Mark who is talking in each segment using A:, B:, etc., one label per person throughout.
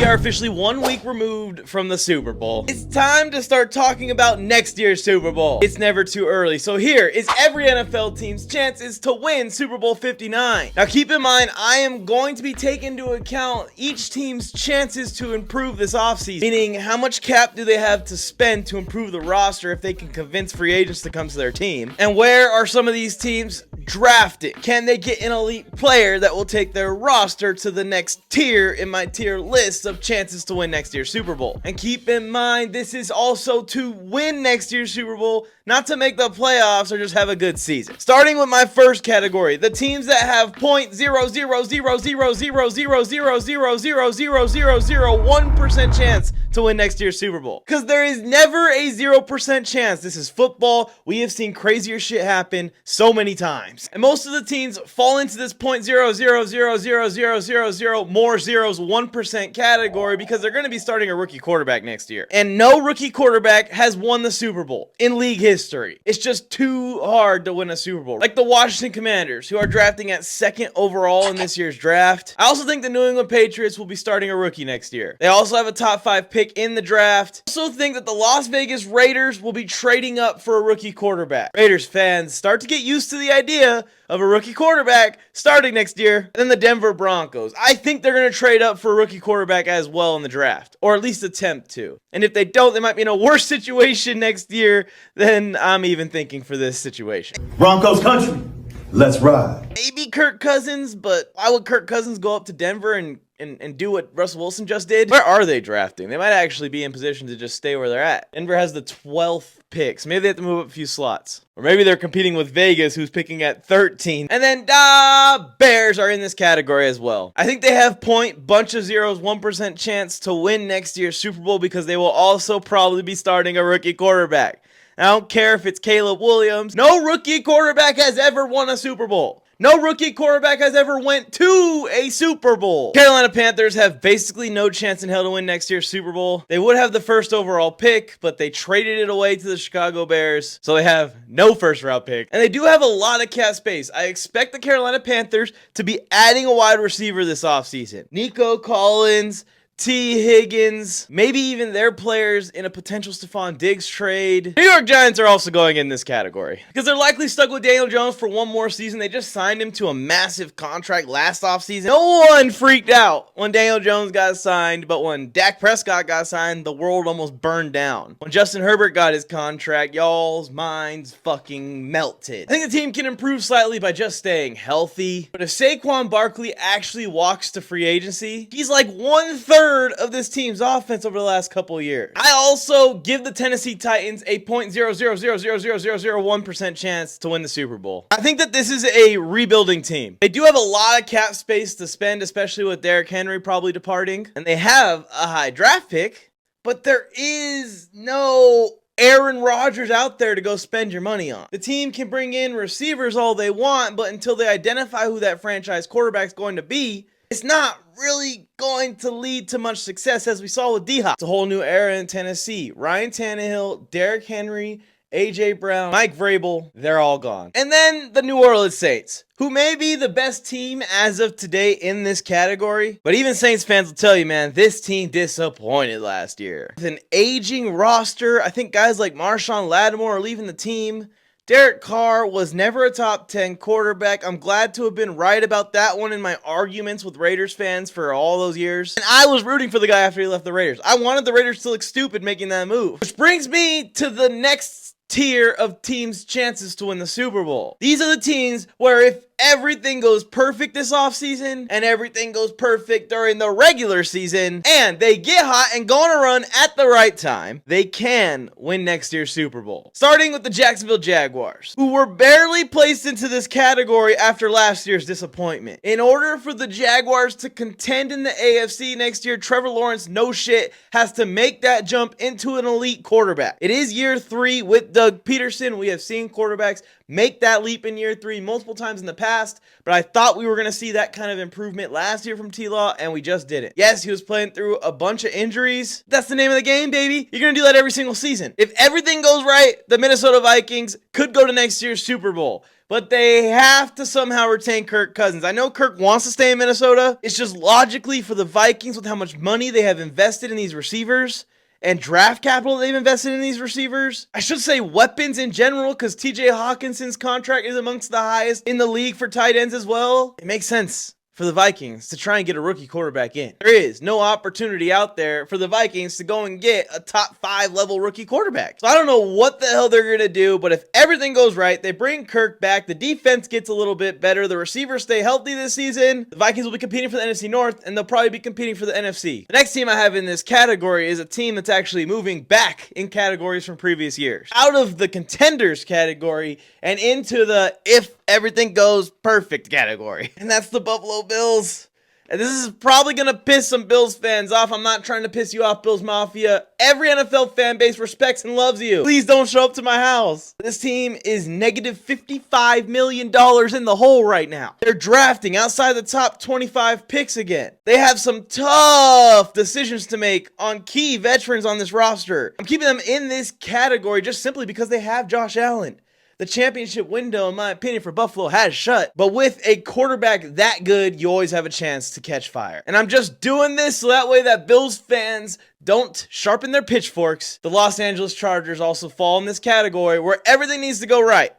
A: are officially 1 week removed from the Super Bowl. It's time to start talking about next year's Super Bowl. It's never too early. So here is every NFL team's chances to win Super Bowl 59. Now keep in mind, I am going to be taking into account each team's chances to improve this offseason, meaning how much cap do they have to spend to improve the roster if they can convince free agents to come to their team, and where are some of these teams drafted? Can they get an elite player that will take their roster to the next tier in my tier list of chances to win next year's Super Bowl? And keep in mind, this is also to win next year's Super Bowl, not to make the playoffs or just have a good season. Starting with my first category, the teams that have 0.0000000000001% chance to win next year's Super Bowl. Because there is never a 0% chance. This is football. We have seen crazier shit happen so many times. And most of the teams fall into this 0.0000000 more zeros 1% category because they're going to be starting a rookie quarterback next year. And no rookie quarterback has won the Super Bowl in league history. It's just too hard to win a Super Bowl. Like the Washington Commanders, who are drafting at 2nd overall in this year's draft. I also think the New England Patriots will be starting a rookie next year. They also have a top 5 pick in the draft. I also think that the Las Vegas Raiders will be trading up for a rookie quarterback. Raiders fans, start to get used to the idea of a rookie quarterback starting next year. And then the Denver Broncos. I think they're going to trade up for a rookie quarterback as well in the draft, or at least attempt to. And if they don't, they might be in a worse situation next year than I'm even thinking for this situation.
B: Broncos country, let's ride.
A: Maybe Kirk Cousins, but why would Kirk Cousins go up to Denver and do what Russell Wilson just did? Where are they drafting? They might actually be in position to just stay where they're at. Denver has the 12th pick, so maybe they have to move up a few slots. Or maybe they're competing with Vegas, who's picking at 13. And then, Bears are in this category as well. I think they have bunch of zeros, 1% chance to win next year's Super Bowl because they will also probably be starting a rookie quarterback. I don't care if it's Caleb Williams. No rookie quarterback has ever won a Super Bowl. No rookie quarterback has ever went to a Super Bowl. Carolina Panthers have basically no chance in hell to win next year's Super Bowl. They would have the 1st overall pick, but they traded it away to the Chicago Bears, so they have no 1st round pick. And they do have a lot of cap space. I expect the Carolina Panthers to be adding a wide receiver this offseason. Nico Collins, T. Higgins, maybe even their players in a potential Stephon Diggs trade. New York Giants are also going in this category because they're likely stuck with Daniel Jones for one more season. They just signed him to a massive contract last offseason. No one freaked out when Daniel Jones got signed, but when Dak Prescott got signed, the world almost burned down. When Justin Herbert got his contract, y'all's minds fucking melted. I think the team can improve slightly by just staying healthy, but if Saquon Barkley actually walks to free agency, he's like 1/3 of this team's offense over the last couple of years. I also give the Tennessee Titans a 0.0000001% chance to win the Super Bowl. I think that this is a rebuilding team. They do have a lot of cap space to spend, especially with Derrick Henry probably departing. And they have a high draft pick, but there is no Aaron Rodgers out there to go spend your money on. The team can bring in receivers all they want, but until they identify who that franchise quarterback's going to be, it's not really going to lead to much success, as we saw with D-Hop. It's a whole new era in Tennessee. Ryan Tannehill, Derrick Henry, A.J. Brown, Mike Vrabel, they're all gone. And then the New Orleans Saints, who may be the best team as of today in this category. But even Saints fans will tell you, man, this team disappointed last year. With an aging roster, I think guys like Marshawn Lattimore are leaving the team. Derek Carr was never a top 10 quarterback. I'm glad to have been right about that one in my arguments with Raiders fans for all those years. And I was rooting for the guy after he left the Raiders. I wanted the Raiders to look stupid making that move. Which brings me to the next tier of teams' chances to win the Super Bowl. These are the teams where if everything goes perfect this offseason and everything goes perfect during the regular season and they get hot and go on a run at the right time, they can win next year's Super Bowl. Starting with the Jacksonville Jaguars, who were barely placed into this category after last year's disappointment. In order for the Jaguars to contend in the AFC next year, Trevor Lawrence, no shit, has to make that jump into an elite quarterback. It is year 3 with Doug Peterson. We have seen quarterbacks make that leap in year 3 multiple times in the past. past, but I thought we were going to see that kind of improvement last year from T-Law, and we just didn't. Yes, he was playing through a bunch of injuries. That's the name of the game, baby. You're going to do that every single season. If everything goes right, the Minnesota Vikings could go to next year's Super Bowl. But they have to somehow retain Kirk Cousins. I know Kirk wants to stay in Minnesota. It's just logically for the Vikings with how much money they have invested in these receivers and draft capital they've invested in these receivers. I should say weapons in general, because TJ Hawkinson's contract is amongst the highest in the league for tight ends as well. It makes sense for the Vikings to try and get a rookie quarterback in. There is no opportunity out there for the Vikings to go and get a top 5 level rookie quarterback. So I don't know what the hell they're going to do, but if everything goes right, they bring Kirk back, the defense gets a little bit better, the receivers stay healthy this season, the Vikings will be competing for the NFC North, and they'll probably be competing for the NFC. The next team I have in this category is a team that's actually moving back in categories from previous years. Out of the contenders category and into the if everything goes perfect category. And that's the Buffalo Bills. And this is probably going to piss some Bills fans off. I'm not trying to piss you off, Bills Mafia. Every NFL fan base respects and loves you. Please don't show up to my house. This team is negative $55 million in the hole right now. They're drafting outside the top 25 picks again. They have some tough decisions to make on key veterans on this roster. I'm keeping them in this category just simply because they have Josh Allen. The championship window, in my opinion, for Buffalo has shut. But with a quarterback that good, you always have a chance to catch fire. And I'm just doing this so that way that Bills fans don't sharpen their pitchforks. The Los Angeles Chargers also fall in this category where everything needs to go right.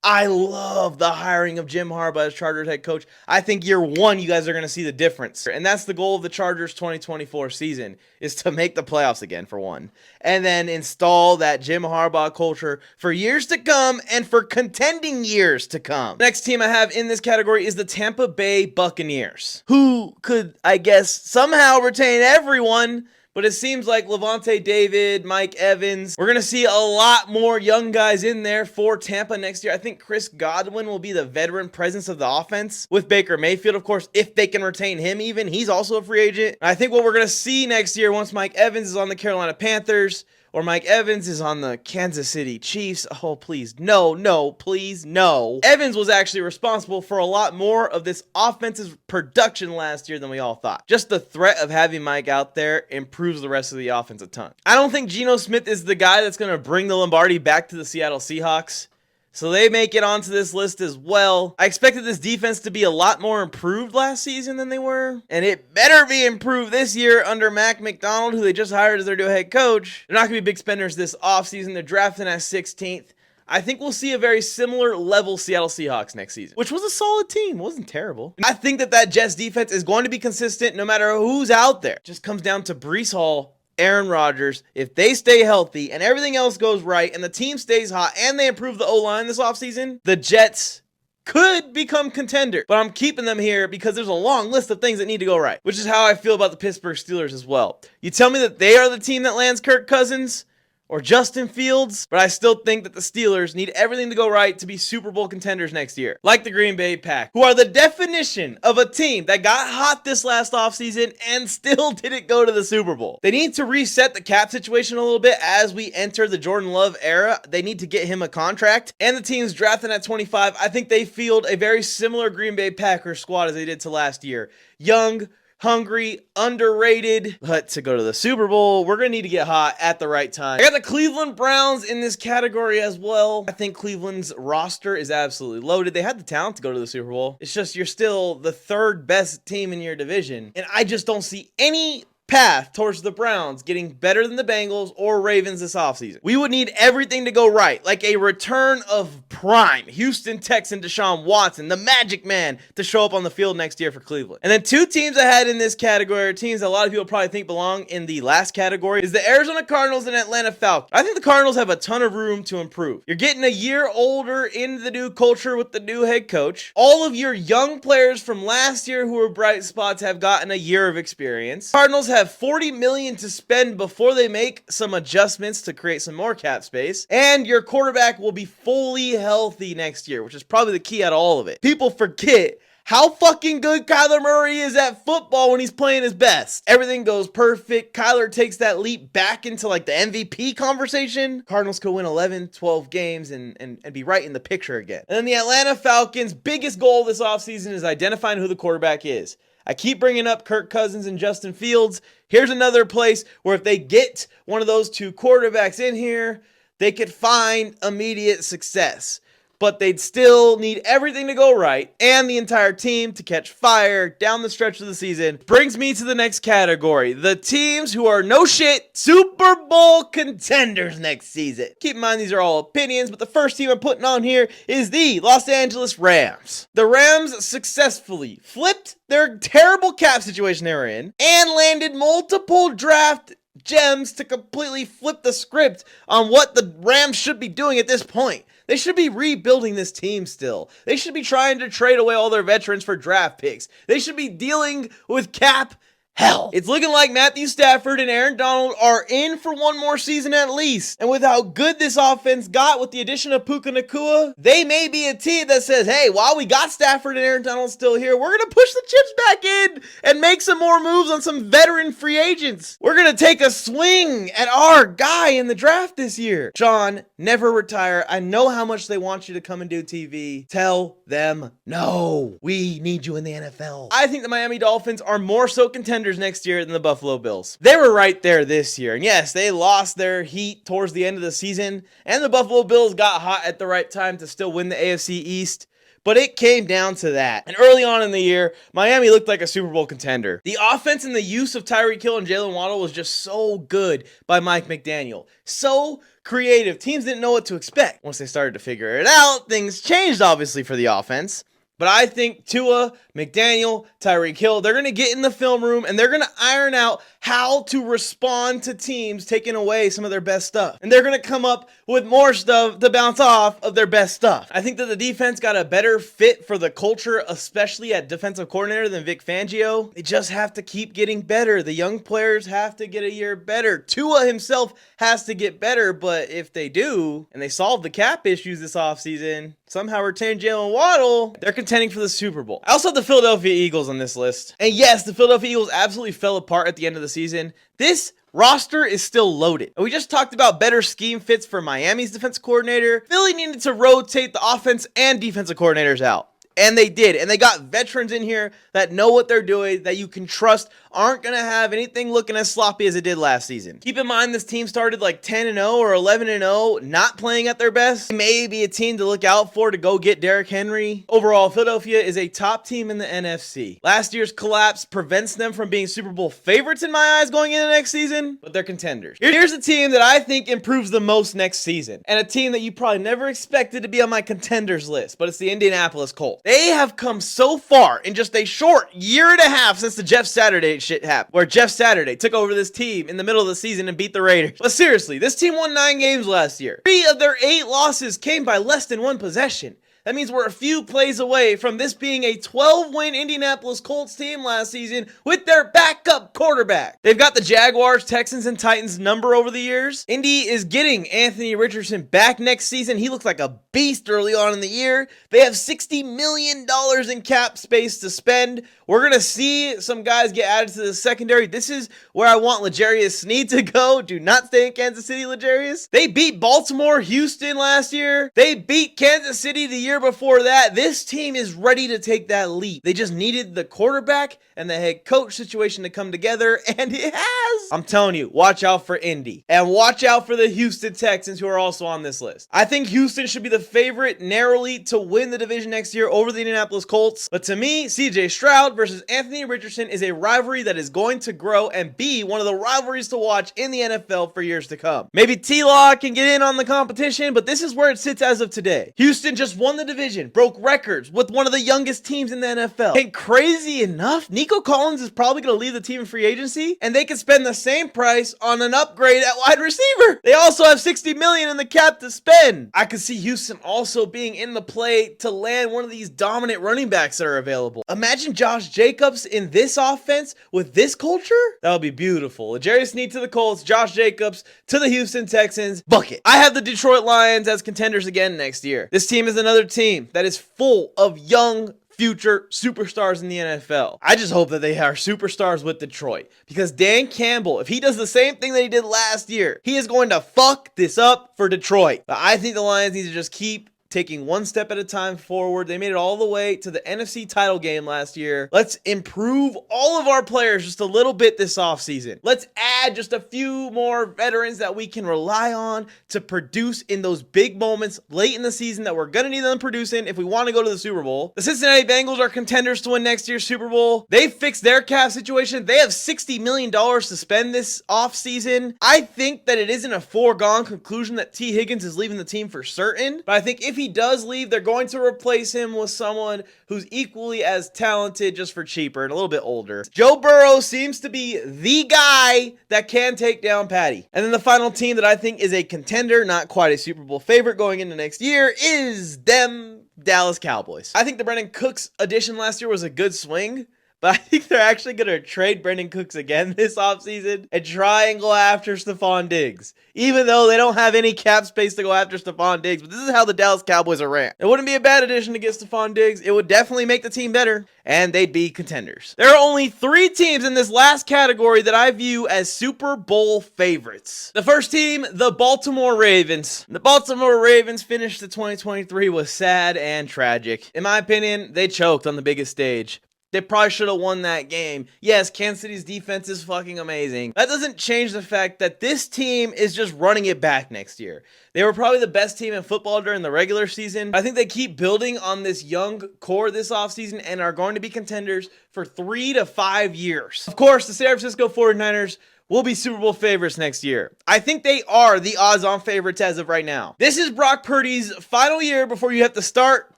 A: I love the hiring of Jim Harbaugh as Chargers head coach. I think year one, you guys are going to see the difference. And that's the goal of the Chargers 2024 season, is to make the playoffs again, for one. And then install that Jim Harbaugh culture for years to come and for contending years to come. Next team I have in this category is the Tampa Bay Buccaneers, who could, I guess, somehow retain everyone. But it seems like Levante David, Mike Evans, we're going to see a lot more young guys in there for Tampa next year. I think Chris Godwin will be the veteran presence of the offense with Baker Mayfield, of course, if they can retain him even. He's also a free agent. And I think what we're going to see next year once Mike Evans is on the Carolina Panthers, or Mike Evans is on the Kansas City Chiefs. Oh, please, no, please, no. Evans was actually responsible for a lot more of this offensive production last year than we all thought. Just the threat of having Mike out there improves the rest of the offense a ton. I don't think Geno Smith is the guy that's going to bring the Lombardi back to the Seattle Seahawks, so they make it onto this list as well. I expected this defense to be a lot more improved last season than they were, and it better be improved this year under Mac McDonald, who they just hired as their new head coach. They're not going to be big spenders this offseason. They're drafting at 16th. I think we'll see a very similar level Seattle Seahawks next season, which was a solid team. It wasn't terrible. I think that Jets defense is going to be consistent no matter who's out there. It just comes down to Breece Hall, Aaron Rodgers. If they stay healthy and everything else goes right and the team stays hot and they improve the O-line this offseason, the Jets could become contender. But I'm keeping them here because there's a long list of things that need to go right, which is how I feel about the Pittsburgh Steelers as well. You tell me that they are the team that lands Kirk Cousins or Justin Fields, but I still think that the Steelers need everything to go right to be Super Bowl contenders next year, like the Green Bay Packers, who are the definition of a team that got hot this last offseason and still didn't go to the Super Bowl. They need to reset the cap situation a little bit as we enter the Jordan Love era. They need to get him a contract, and the team's drafting at 25. I think they field a very similar Green Bay Packers squad as they did to last year. Young, hungry, underrated, but to go to the Super Bowl, we're going to need to get hot at the right time. I got the Cleveland Browns in this category as well. I think Cleveland's roster is absolutely loaded. They had the talent to go to the Super Bowl. It's just you're still the third best team in your division, and I just don't see any path towards the Browns getting better than the Bengals or Ravens this offseason. We would need everything to go right, like a return of prime Houston Texan Deshaun Watson, the magic man, to show up on the field next year for Cleveland. And then two teams I had in this category are teams that a lot of people probably think belong in the last category, is the Arizona Cardinals and Atlanta Falcons. I think the Cardinals have a ton of room to improve. You're getting a year older in the new culture with the new head coach. All of your young players from last year who were bright spots have gotten a year of experience. Cardinals have $40 million to spend before they make some adjustments to create some more cap space, and your quarterback will be fully healthy next year, which is probably the key out of all of it. People forget how fucking good Kyler Murray is at football when he's playing his best. Everything goes perfect. Kyler takes that leap back into like the MVP conversation. Cardinals could win 11, 12 games and be right in the picture again. And then the Atlanta Falcons' biggest goal this offseason is identifying who the quarterback is. I keep bringing up Kirk Cousins and Justin Fields. Here's another place where if they get one of those two quarterbacks in here, they could find immediate success. But they'd still need everything to go right and the entire team to catch fire down the stretch of the season. Brings me to the next category. The teams who are no shit Super Bowl contenders next season. Keep in mind these are all opinions, but the first team I'm putting on here is the Los Angeles Rams. The Rams successfully flipped their terrible cap situation they were in and landed multiple draft gems to completely flip the script on what the Rams should be doing at this point. They should be rebuilding this team still. They should be trying to trade away all their veterans for draft picks. They should be dealing with cap hell. It's looking like Matthew Stafford and Aaron Donald are in for one more season at least. And with how good this offense got with the addition of Puka Nacua, they may be a team that says, hey, while we got Stafford and Aaron Donald still here, we're going to push the chips back in and make some more moves on some veteran free agents. We're going to take a swing at our guy in the draft this year. John, never retire. I know how much they want you to come and do TV. Tell them no. We need you in the NFL. I think the Miami Dolphins are more so contenders next year than the Buffalo Bills. They were right there this year. And yes, they lost their heat towards the end of the season. And the Buffalo Bills got hot at the right time to still win the AFC East. But it came down to that. And early on in the year, Miami looked like a Super Bowl contender. The offense and the use of Tyreek Hill and Jalen Waddle was just so good by Mike McDaniel. So creative. Teams didn't know what to expect. Once they started to figure it out, things changed obviously for the offense. But I think Tua, McDaniel, Tyreek Hill, they're going to get in the film room and they're going to iron out how to respond to teams taking away some of their best stuff. And they're going to come up with more stuff to bounce off of their best stuff. I think that the defense got a better fit for the culture, especially at defensive coordinator than Vic Fangio. They just have to keep getting better. The young players have to get a year better. Tua himself has to get better, but if they do, and they solve the cap issues this offseason, somehow retain Jalen Waddle, they're contending for the Super Bowl. I also have the Philadelphia Eagles on this list. And yes, the Philadelphia Eagles absolutely fell apart at the end of the season. This roster is still loaded. And we just talked about better scheme fits for Miami's defensive coordinator. Philly needed to rotate the offense and defensive coordinators out. And they did. And they got veterans in here that know what they're doing, that you can trust, aren't going to have anything looking as sloppy as it did last season. Keep in mind, this team started like 10-0 or 11-0, not playing at their best. Maybe a team to look out for to go get Derrick Henry. Overall, Philadelphia is a top team in the NFC. Last year's collapse prevents them from being Super Bowl favorites in my eyes going into next season, but they're contenders. Here's a team that I think improves the most next season, and a team that you probably never expected to be on my contenders list, but it's the Indianapolis Colts. They have come so far in just a short year and a half since the Jeff Saturday shit happened, where Jeff Saturday took over this team in the middle of the season and beat the Raiders. But seriously, this team won 9 games last year. 3 of their 8 losses came by less than 1 possession. That means we're a few plays away from this being a 12-win Indianapolis Colts team last season with their backup quarterback. They've got the Jaguars, Texans, and Titans number over the years. Indy is getting Anthony Richardson back next season. He looks like a beast early on in the year. They have $60 million in cap space to spend. We're going to see some guys get added to the secondary. This is where I want L'Jarius Sneed to go. Do not stay in Kansas City, L'Jarius. They beat Baltimore, Houston last year. They beat Kansas City the year before that. This team is ready to take that leap. They just needed the quarterback and the head coach situation to come together, and it has. I'm telling you, watch out for Indy. And watch out for the Houston Texans, who are also on this list. I think Houston should be the favorite narrowly to win the division next year over the Indianapolis Colts. But to me, CJ Stroud versus Anthony Richardson is a rivalry that is going to grow and be one of the rivalries to watch in the NFL for years to come. Maybe T-Law can get in on the competition, but this is where it sits as of today. Houston just won the division, broke records with one of the youngest teams in the NFL. And crazy enough, Nico Collins is probably going to leave the team in free agency, and they could spend the same price on an upgrade at wide receiver. They also have $60 million in the cap to spend. I could see Houston also being in the play to land one of these dominant running backs that are available. Imagine Josh Jacobs in this offense with this culture. That would be beautiful. L'Jarius Sneed to the Colts, Josh Jacobs to the Houston Texans. Bucket. I have the Detroit Lions as contenders again next year. This team is another team that is full of young future superstars in the NFL. I just hope that they are superstars with Detroit, because Dan Campbell, if he does the same thing that he did last year, he is going to fuck this up for Detroit. But I think the Lions need to just keep taking one step at a time forward. They made it all the way to the NFC title game last year. Let's improve all of our players just a little bit this offseason. Let's add just a few more veterans that we can rely on to produce in those big moments late in the season that we're going to need them producing if we want to go to the Super Bowl. The Cincinnati Bengals are contenders to win next year's Super Bowl. They fixed their cap situation. They have $60 million to spend this offseason. I think that it isn't a foregone conclusion that T. Higgins is leaving the team for certain, but I think if he does leave, they're going to replace him with someone who's equally as talented, just for cheaper and a little bit older. Joe Burrow seems to be the guy that can take down Patty. And then the final team that I think is a contender, not quite a Super Bowl favorite going into next year, is them Dallas Cowboys. I think the Brandon Cooks addition last year was a good swing, but I think they're actually going to trade Brandon Cooks again this offseason and try and go after Stephon Diggs, even though they don't have any cap space to go after Stephon Diggs. But this is how the Dallas Cowboys are ran. It wouldn't be a bad addition to get Stephon Diggs. It would definitely make the team better, and they'd be contenders. There are only 3 teams in this last category that I view as Super Bowl favorites. The first team, the Baltimore Ravens. The Baltimore Ravens finished the 2023 was sad and tragic. In my opinion, they choked on the biggest stage. They probably should have won that game. Yes, Kansas City's defense is fucking amazing. That doesn't change the fact that this team is just running it back next year. They were probably the best team in football during the regular season. I think they keep building on this young core this offseason and are going to be contenders for 3 to 5 years. Of course, the San Francisco 49ers will be Super Bowl favorites next year. I think they are the odds-on favorites as of right now. This is Brock Purdy's final year before you have to start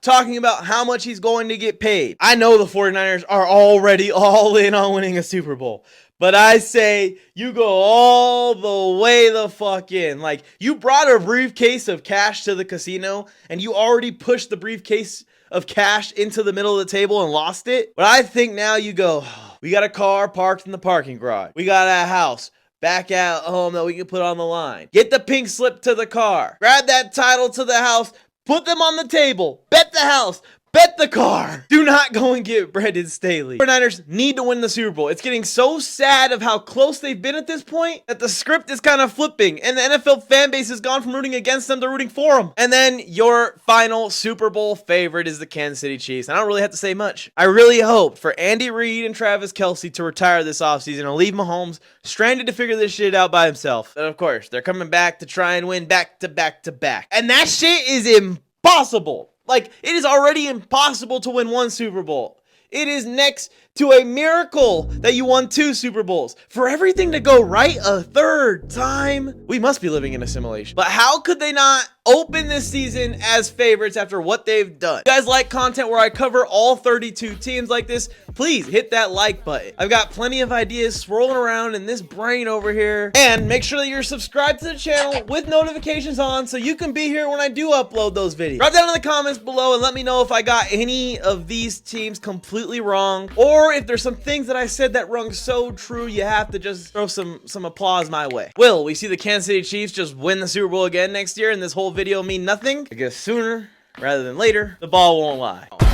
A: talking about how much he's going to get paid. I know the 49ers are already all in on winning a Super Bowl, but I say you go all the way the fuck in. Like, you brought a briefcase of cash to the casino and you already pushed the briefcase of cash into the middle of the table and lost it. But I think now you go, we got a car parked in the parking garage. We got a house back at home that we can put on the line. Get the pink slip to the car. Grab that title to the house. Put them on the table. Bet the house. Bet the car. Do not go and get Brandon Staley. 49ers need to win the Super Bowl. It's getting so sad of how close they've been at this point that the script is kind of flipping and the NFL fan base has gone from rooting against them to rooting for them. And then your final Super Bowl favorite is the Kansas City Chiefs. I don't really have to say much. I really hope for Andy Reid and Travis Kelce to retire this offseason and leave Mahomes stranded to figure this shit out by himself. But of course, they're coming back to try and win back to back to back. And that shit is impossible. Like, it is already impossible to win 1 Super Bowl. It is next to a miracle that you won 2 Super Bowls. For everything to go right a 3rd time, we must be living in a simulation. But how could they not open this season as favorites after what they've done? If you guys like content where I cover all 32 teams like this, please hit that like button. I've got plenty of ideas swirling around in this brain over here. And make sure that you're subscribed to the channel with notifications on so you can be here when I do upload those videos. Drop down in the comments below and let me know if I got any of these teams completely wrong, or if there's some things that I said that rung so true you have to just throw some applause my way. Will we see the Kansas City Chiefs just win the Super Bowl again next year and this whole video mean nothing? I guess sooner rather than later, the ball won't lie.